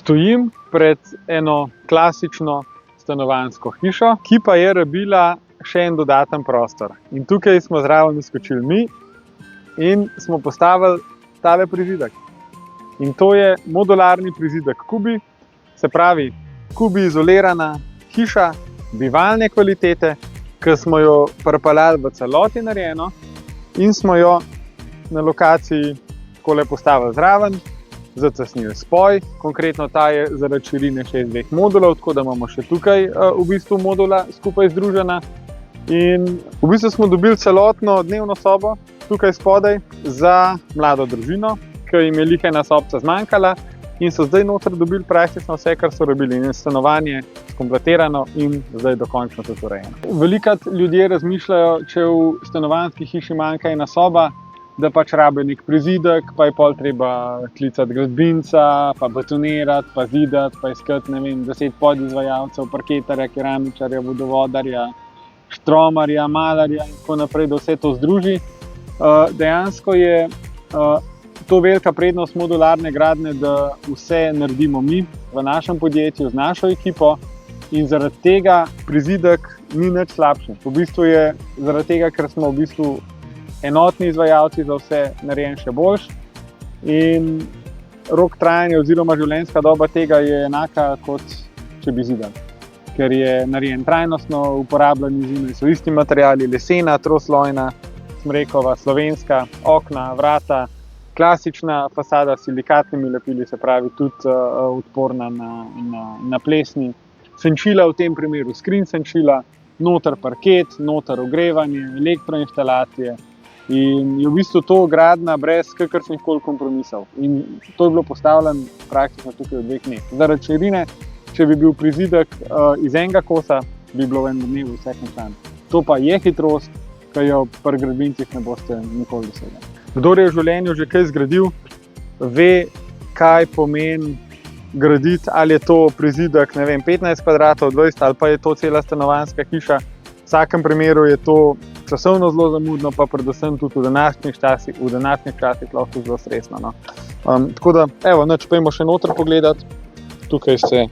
Stojim pred eno klasično stanovanjsko hišo, ki pa je rabila še en dodaten prostor. In tukaj smo zraven skočili mi in smo postavili tale prizidek. In to je modularni prizidek Kubi, se pravi Kubi izolirana hiša bivalne kvalitete, ki smo jo pripeljali v celoti narejeno in smo jo na lokaciji takole postavili zraven, zacesnili spoj, konkretno ta je zaradi širine še iz 2 modulov, tako da imamo še tukaj v bistvu modula skupaj združena. In v bistvu smo dobili celotno dnevno sobo tukaj spodaj za mlado družino, ki jim je lih ena sobca zmanjkala in so zdaj noter dobili praktično vse, kar so rabili. In je stanovanje skompletirano in zdaj dokončno tudi urejeno. Velikokrat ljudje razmišljajo, če v stanovanjski hiši manjka ena soba, da pač rabijo nek prizidek, pa je pol treba klicati gradbinca, pa betonirati, pa zidati, pa iskati, ne vem, 10 podizvajalcev, parketarja, keramičarja, vodovodarja, štromarja, malarja in tako naprej, da vse to združi. Dejansko je to velika prednost modularne gradnje, da vse naredimo mi v našem podjetju z našo ekipo in zaradi tega prizidek ni nič slabši. V bistvu je zaradi tega, ker smo v bistvu enotni izvajalci za vse narejen še boljš in rok trajanja oziroma življenjska doba tega je enaka, kot če bi zidali. Ker je narejen trajnostno, uporabljeni zunaj so isti materiali, lesena, troslojna, smrekova, slovenska, okna, vrata, klasična fasada s silikatnimi lepili, se pravi tudi odporna na plesni. Senčila v tem primeru skrin senčila, noter parket, noter ogrevanje, elektroinštalacije. In je v bistvu to gradnja brez kakršnih koli kompromisov. In to je bilo postavljeno praktično tukaj v 2 dneh. Zaradi širine, če bi bil prizidek iz enega kosa, bi bilo v enem dnevu vse končano. To pa je hitrost, ki jo pri gradbincih ne boste nikoli dosegli. Kdor je v življenju že kaj zgradil, ve, kaj pomeni graditi, ali je to prizidek, ne vem, 15 kvadratov, 20, ali pa je to cela stanovanjska hiša. V vsakem primeru je to časovno zelo zamudno, pa predvsem tudi v današnjih časih lahko zelo stresno. No. Tako da, evo, pojdimo še noter pogledati. Tukaj se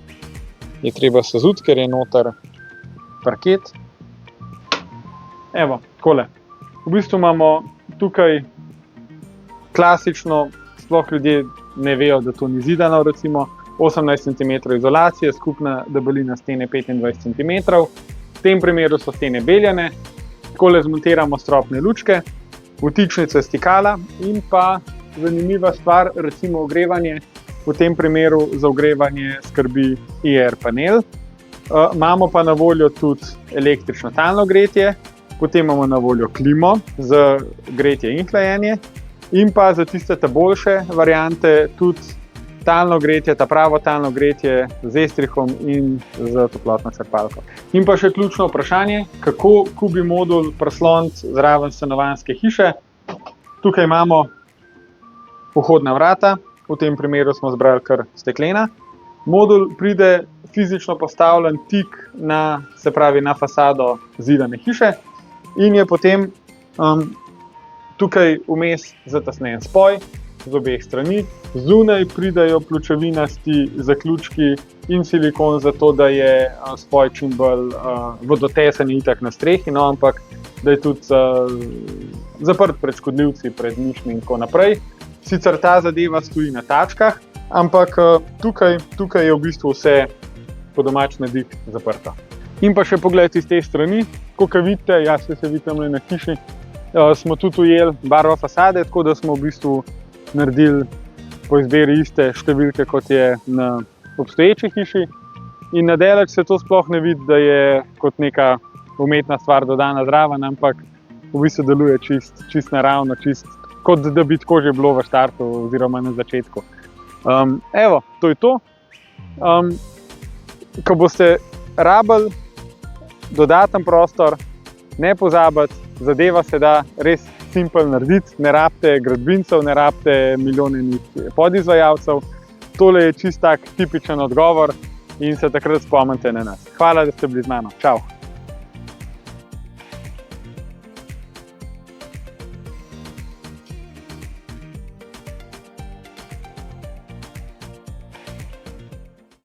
je treba sezuti, ker je noter parket. Evo, takole. V bistvu imamo tukaj klasično, sploh ljudje ne vejo, da to ni zidano, recimo 18 cm izolacije, skupna debelina stene 25 cm. V tem primeru so stene beljane. Takole zmontiramo stropne lučke, vtičnice stikala in pa zanimiva stvar, recimo ogrevanje. V tem primeru za ogrevanje skrbi IR panel. Imamo pa na voljo tudi električno talno gretje, potem imamo na voljo klimo za gretje in hlajenje in pa za tiste boljše variante tudi talno gretje, ta pravo talno gretje z estrihom in z toplotno črpalko. In pa še ključno vprašanje, kako Kubi modul prisloniti zraven stanovanjske hiše. Tukaj imamo vhodna vrata, v tem primeru smo zbrali kar steklena. Modul pride fizično postavljen tik na, se pravi, na fasado zidane hiše in je potem tukaj vmes zatesnen spoj z obeh strani. Zunaj pridajo pločevinasti zaključki in silikon za to, da je spoj čim bolj vodotesen itak na strehi, no, ampak da je tudi zaprt pred škodljivci, pred mišmi in tako naprej. Sicer ta zadeva stoji na tačkah, ampak tukaj je v bistvu vse po domač na dik zaprto. In pa še pogled iz te strani, kot vidite, jaz se vidi tamle na hiši, smo tudi ujeli barvo fasade, tako da smo v bistvu naredili po izbiri iste številke, kot je na obstoječi hiši. In na daleč se to sploh ne vidi, da je kot neka umetna stvar dodana zraven, ampak v bistvu deluje čist naravno, kot da bi tako že bilo v štartu oziroma na začetku. Evo, to je to. Ko boste rabili dodaten prostor, ne pozabiti, zadeva se da res simpel narediti, ne rabite gradbincev, ne rabite milijonenih podizvajalcev. Tole je čist tak tipičen odgovor in se takrat spomnite na nas. Hvala, da ste bili z mano. Čau!